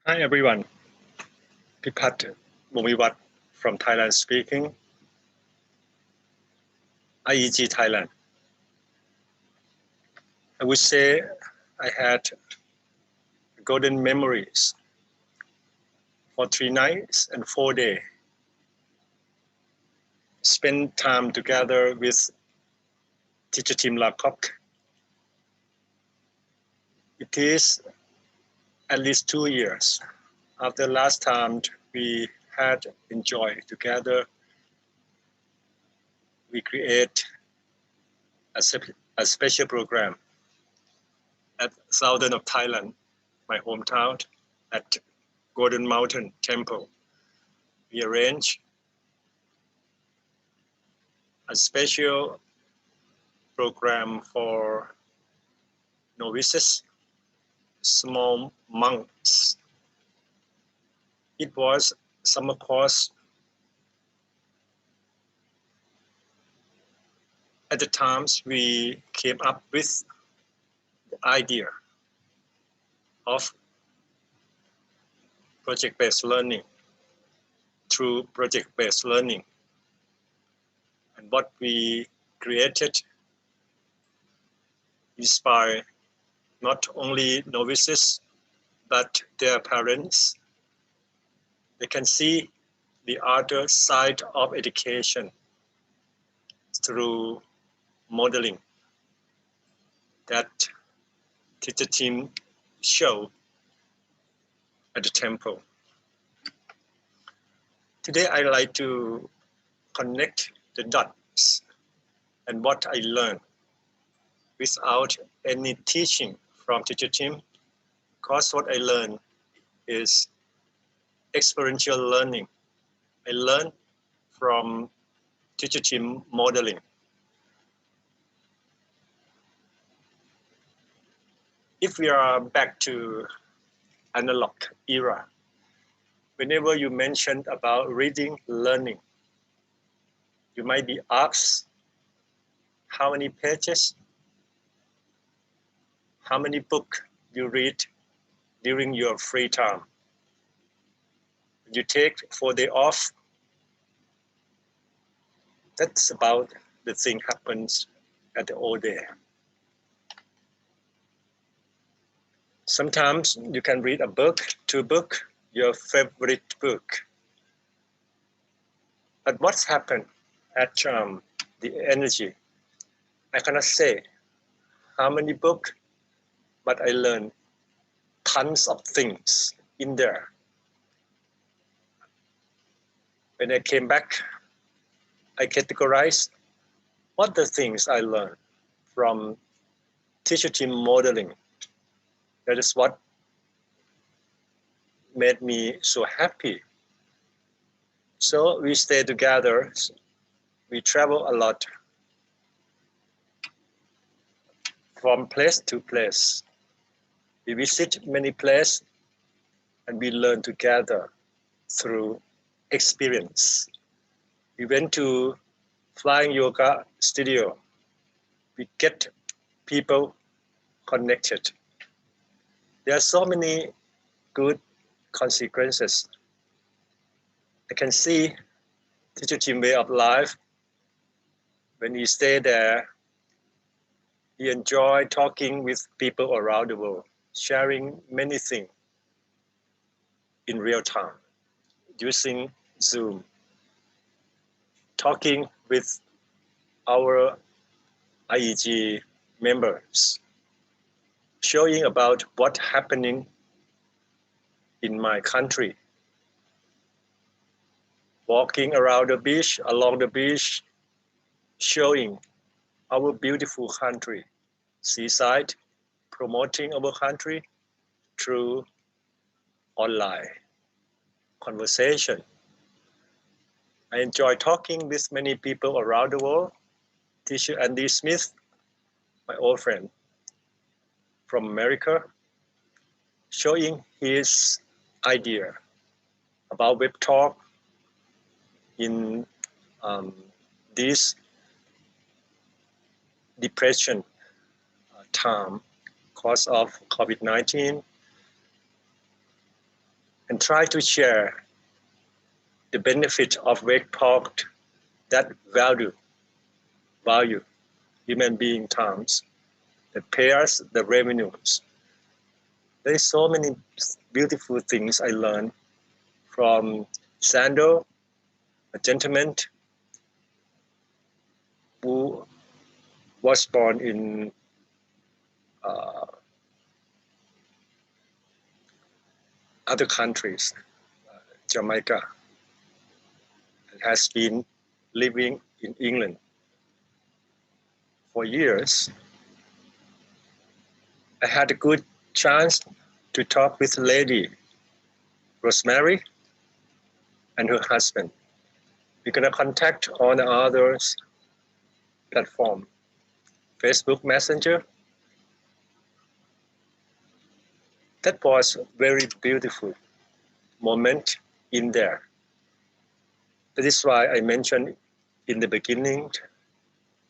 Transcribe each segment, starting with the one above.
Hi everyone, Pipat Mumiwat from Thailand speaking, IEG Thailand. I would say I had golden memories for 3 nights and 4 days. Spend time together with teacher Tim Lakok. It is at least 2 years after last time we had enjoyed together. We create a special program at southern of Thailand, my hometown, at Golden Mountain Temple. We arrange a special program for novices, small monks. It was summer course. At the times, we came up with the idea of project-based learning through project-based learning. And what we created inspired not only novices, but their parents. They can see the other side of education through modeling that teacher team show at the temple. Today I like to connect the dots and what I learned without any teaching from teacher team, because what I learned is experiential learning. I learned from teacher team modeling. If we are back to analog era, whenever you mention about reading, learning, you might be asked how many pages, how many books you read during your free time. You take 4 days off. That's about the thing happens at the old day. Sometimes you can read a book, 2 books, your favorite book. But what's happened at the energy? I cannot say how many books, but I learned tons of things in there. When I came back, I categorized what the things I learned from teacher team modeling. That is what made me so happy. So we stay together. We travel a lot from place to place. We visit many places and we learn together through experience. We went to flying yoga studio. We get people connected. There are so many good consequences. I can see teacher team way of life. When he stay there, he enjoy talking with people around the world, sharing many things in real time, using Zoom, talking with our IEG members, showing about what's happening in my country, walking around the beach, along the beach, showing our beautiful country, seaside, promoting our country through online conversation. I enjoy talking with many people around the world. Teacher Andy Smith, my old friend from America, showing his idea about web talk in this depression time cause of COVID-19. and try to share the benefit of wake talk that value human being times, that pay us the revenues. There is so many beautiful things I learned from Sando, a gentleman who was born in other countries, Jamaica, and has been living in England for years. I had a good chance to talk with Lady Rosemary and her husband. We're gonna contact on the others platform, Facebook Messenger. That was very beautiful moment in there. That is why I mentioned in the beginning,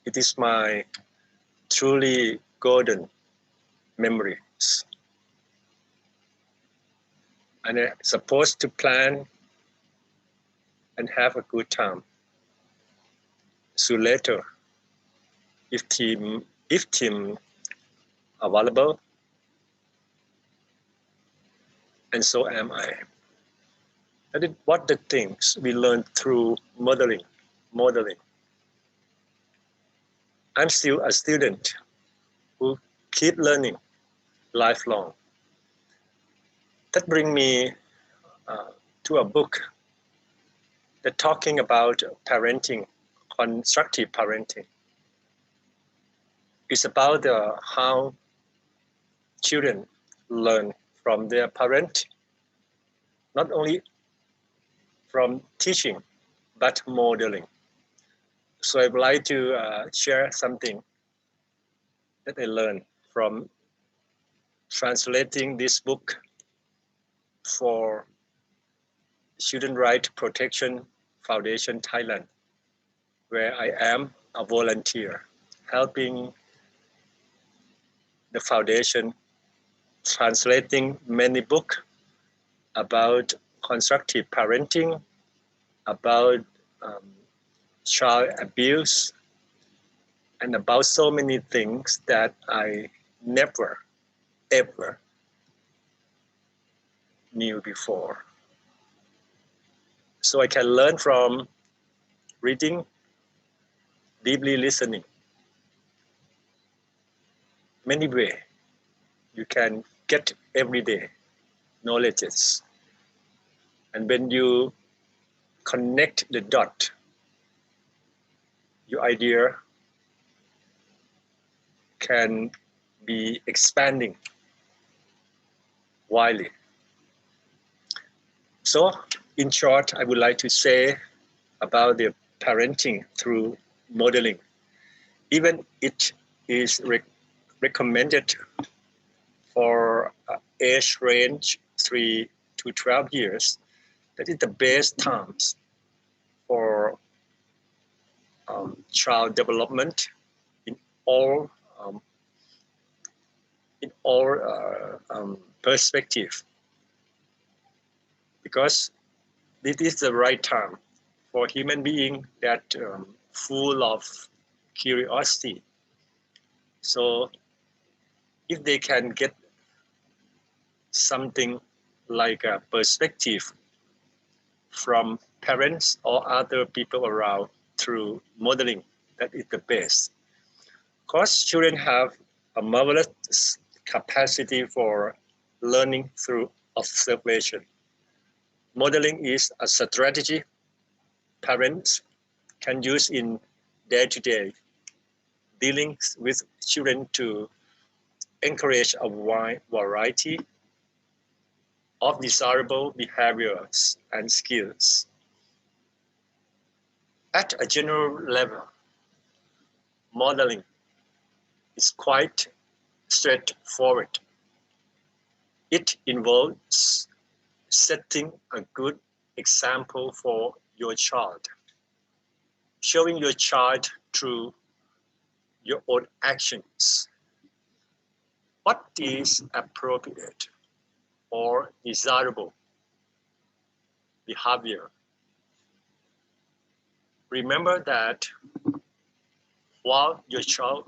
it is my truly golden memories. And I'm supposed to plan and have a good time. So later, if team available, and so am I. That is what the things we learned through modeling. I'm still a student who keep learning lifelong. That brings me to a book that talking about parenting, constructive parenting. It's about how children learn from their parent, not only from teaching, but modeling. So I would like to share something that I learned from translating this book for Children Right Protection Foundation Thailand, where I am a volunteer helping the foundation translating many books about constructive parenting, about child abuse, and about so many things that I never, ever knew before. So I can learn from reading, deeply listening. Many ways you can get everyday knowledges. And when you connect the dot, your idea can be expanding widely. So in short, I would like to say about the parenting through modeling. Even it is recommended for age range 3 to 12 years. That is the best times for child development in all perspective, because this is the right time for human being that full of curiosity. So if they can get something like a perspective from parents or other people around through modeling, that is the best. Because children have a marvelous capacity for learning through observation. Modeling is a strategy parents can use in day-to-day dealings with children to encourage a wide variety of desirable behaviors and skills. At a general level, modeling is quite straightforward. It involves setting a good example for your child, showing your child through your own actions what is appropriate or desirable behavior. Remember that while your child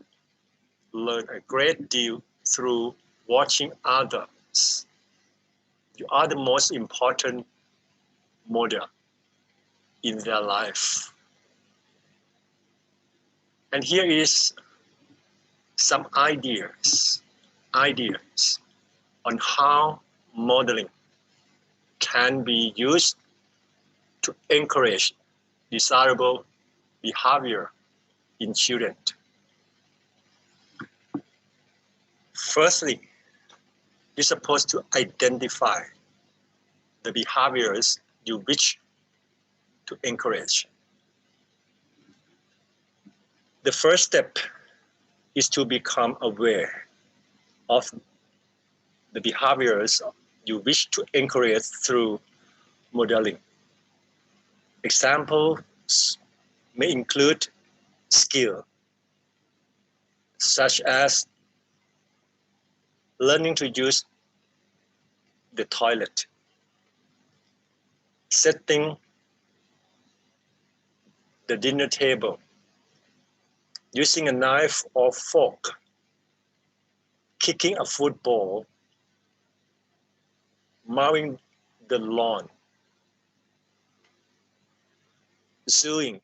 learns a great deal through watching others, you are the most important model in their life. And here is some ideas on how modeling can be used to encourage desirable behavior in children. Firstly, you're supposed to identify the behaviors you wish to encourage. The first step is to become aware of the behaviors you wish to encourage through modeling. Examples may include skills such as learning to use the toilet, setting the dinner table, using a knife or fork, kicking a football, mowing the lawn, sewing,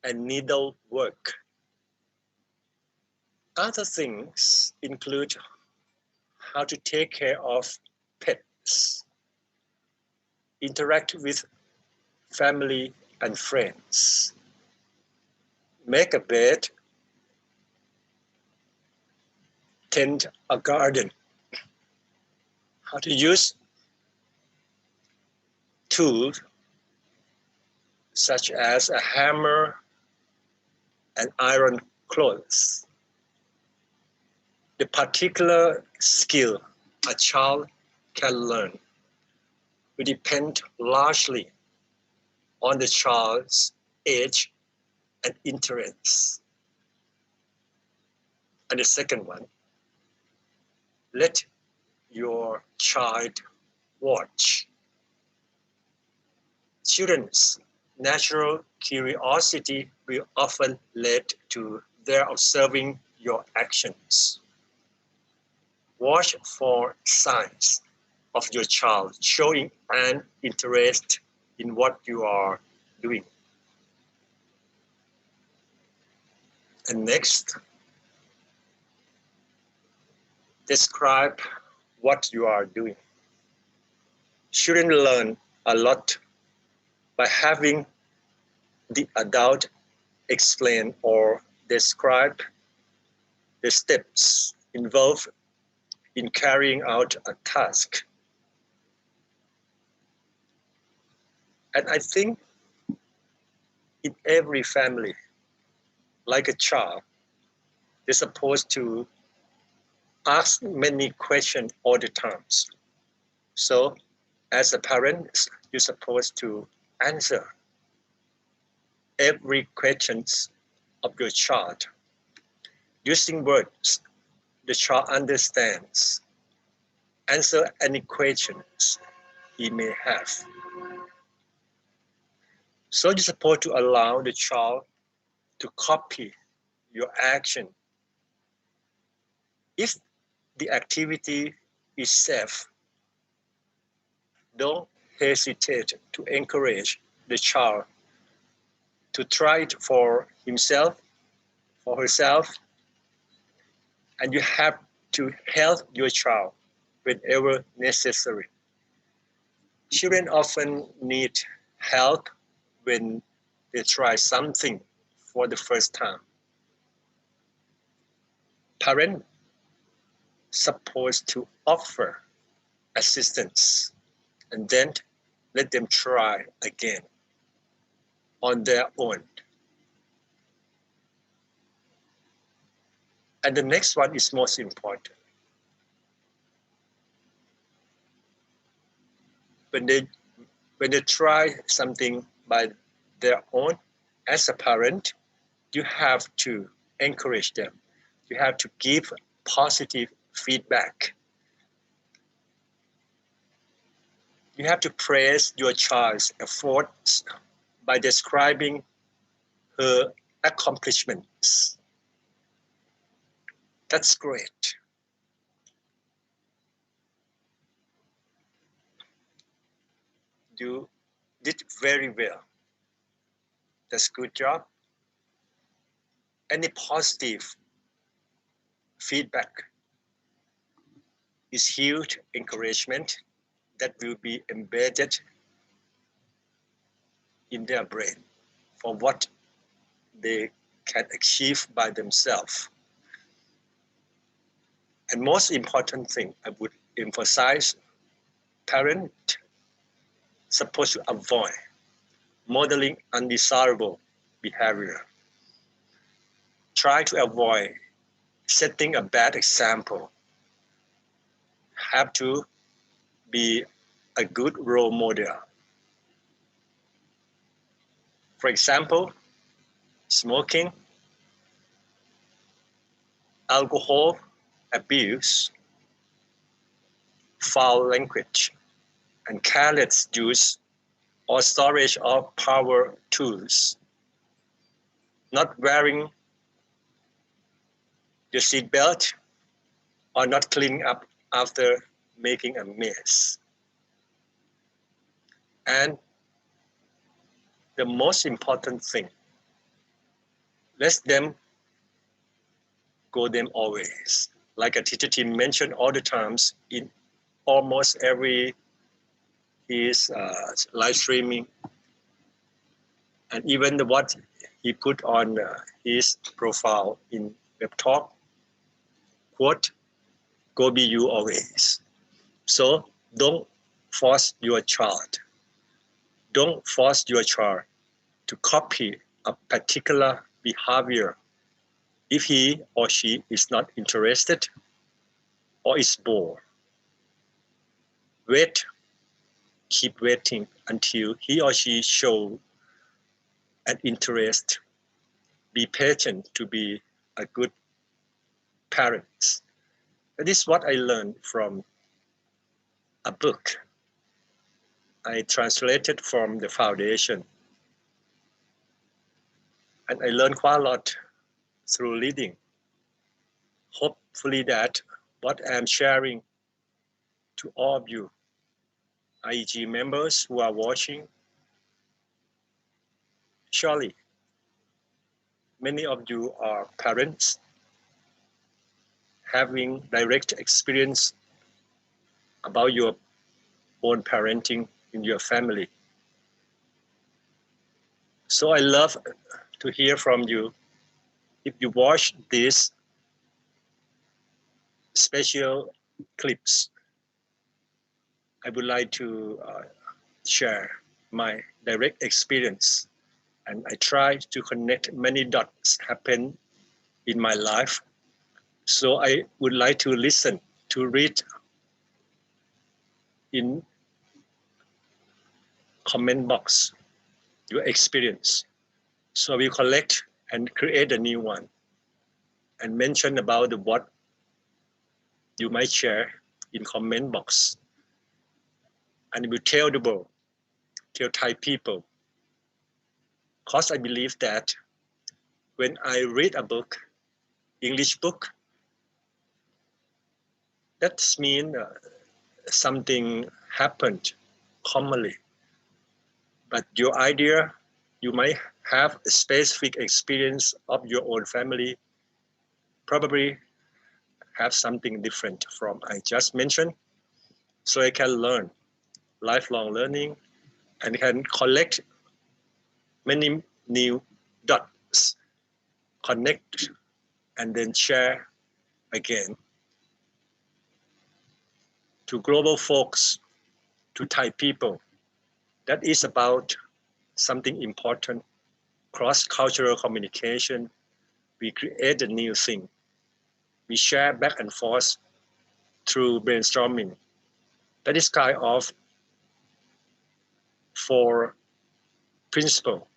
and needlework. Other things include how to take care of pets, interact with family and friends, make a bed, tend a garden, how to use tools such as a hammer and iron clothes. The particular skill a child can learn will depend largely on the child's age and interests. And the second one, let your child watch. Children's natural curiosity will often lead to their observing your actions. Watch for signs of your child showing an interest in what you are doing. And next, describe what you are doing. Children learn a lot by having the adult explain or describe the steps involved in carrying out a task. And I think in every family, like a child, they're supposed to ask many questions all the times. So as a parent, you're supposed to answer every question of your child using words the child understands. Answer any questions he may have. So you're supposed to allow the child to copy your action. If the activity is safe, don't hesitate to encourage the child to try it for himself, for herself, and you have to help your child whenever necessary. Children often need help when they try something for the first time. Parents supposed to offer assistance and then let them try again on their own. And the next one is most important. When they try something by their own, as a parent, you have to encourage them. You have to give positive feedback. You have to praise your child's efforts by describing her accomplishments. That's great. You did very well. That's good job. Any positive feedback is huge encouragement that will be embedded in their brain for what they can achieve by themselves. And most important thing, I would emphasize, parents supposed to avoid modeling undesirable behavior. Try to avoid setting a bad example. Have to be a good role model. For example, smoking, alcohol abuse, foul language, and careless use or storage of power tools, not wearing your seatbelt, or not cleaning up after making a mess. And the most important thing, let them go them always. Like a teacher team mentioned all the times in almost every his live streaming, and even what he put on his profile in web talk, quote, go be you always. So don't force your child. Don't force your child to copy a particular behavior if he or she is not interested or is bored. Wait, keep waiting until he or she show an interest. Be patient to be a good parent. That is what I learned from a book I translated from the foundation. And I learned quite a lot through reading. Hopefully that what I'm sharing to all of you, IEG members who are watching, surely many of you are parents having direct experience about your own parenting in your family. So I love to hear from you. If you watch these special clips, I would like to share my direct experience. And I try to connect many dots happen in my life. So I would like to listen, to read in comment box your experience. So we collect and create a new one and mention about what you might share in comment box. And we tell the world, tell Thai people. Because I believe that when I read a book, English book, that means something happened commonly. But your idea, you might have a specific experience of your own family, probably have something different from I just mentioned. So I can learn, lifelong learning, and can collect many new dots, connect, and then share again to global folks, to Thai people. That is about something important, cross-cultural communication. We create a new thing. We share back and forth through brainstorming. That is kind of for principle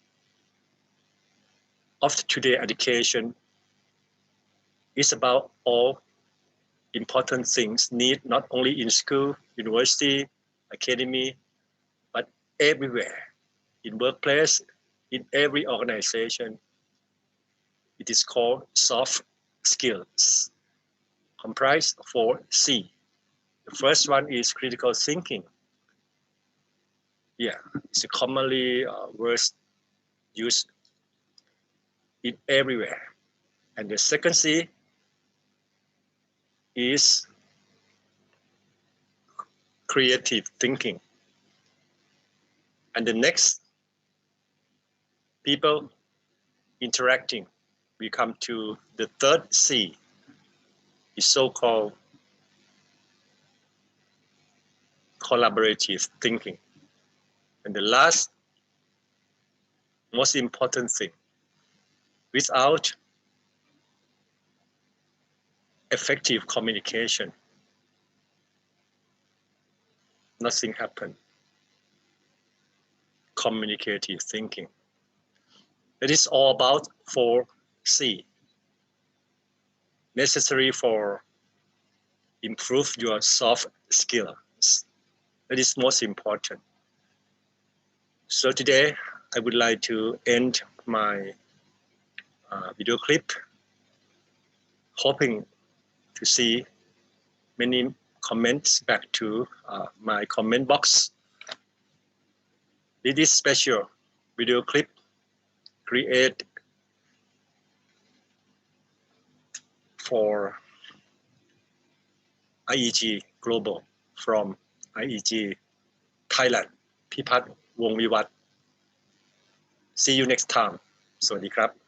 of today education is about all important things need not only in school, university, academy, everywhere, in workplace, in every organization. It is called soft skills, comprised of 4C. The first one is critical thinking. Yeah, it's a commonly word used in everywhere. And the second C is creative thinking. And the next, people interacting. We come to the third C, is so-called collaborative thinking. And the last, most important thing, without effective communication, nothing happens. Communicative thinking. It is all about 4C, necessary for improve your soft skills. That is most important. So today, I would like to end my video clip, hoping to see many comments back to my comment box. This special video clip created for IEG Global from IEG Thailand พิพัฒน์ วงศ์วิวัฒน์ See you next time สวัสดีครับ